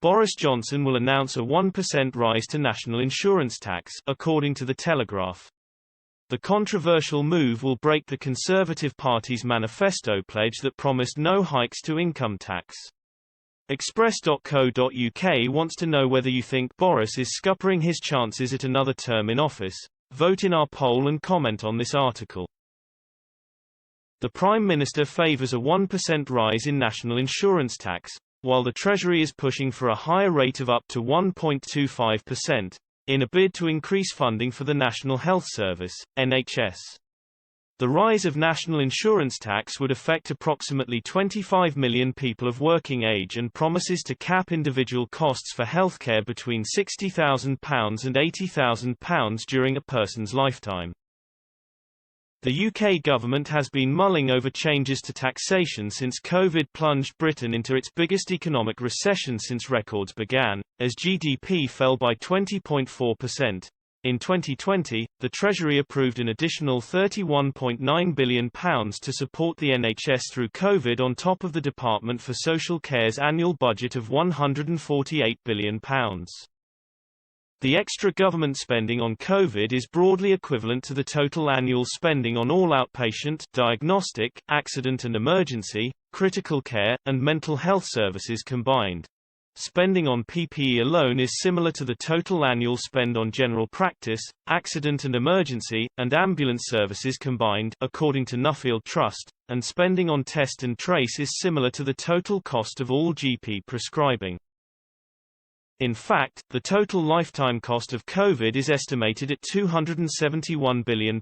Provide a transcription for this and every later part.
Boris Johnson will announce a 1% rise to national insurance tax, according to The Telegraph. The controversial move will break the Conservative Party's manifesto pledge that promised no hikes to income tax. Express.co.uk wants to know whether you think Boris is scuppering his chances at another term in office. Vote in our poll and comment on this article. The Prime Minister favours a 1% rise in national insurance tax, while the Treasury is pushing for a higher rate of up to 1.25%, in a bid to increase funding for the National Health Service, NHS. The rise of national insurance tax would affect approximately 25 million people of working age and promises to cap individual costs for healthcare between £60,000 and £80,000 during a person's lifetime. The UK government has been mulling over changes to taxation since COVID plunged Britain into its biggest economic recession since records began, as GDP fell by 20.4%. In 2020, the Treasury approved an additional £31.9 billion to support the NHS through COVID on top of the Department for Social Care's annual budget of £148 billion. The extra government spending on COVID is broadly equivalent to the total annual spending on all outpatient, diagnostic, accident and emergency, critical care, and mental health services combined. Spending on PPE alone is similar to the total annual spend on general practice, accident and emergency, and ambulance services combined, according to Nuffield Trust, and spending on test and trace is similar to the total cost of all GP prescribing. In fact, the total lifetime cost of COVID is estimated at £271 billion,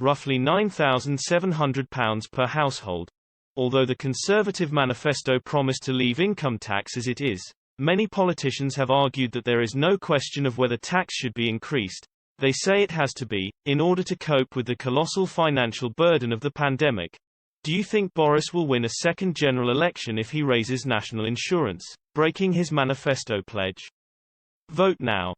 roughly £9,700 per household. Although the Conservative manifesto promised to leave income tax as it is, many politicians have argued that there is no question of whether tax should be increased. They say it has to be, in order to cope with the colossal financial burden of the pandemic. Do you think Boris will win a second general election if he raises national insurance, breaking his manifesto pledge? Vote now.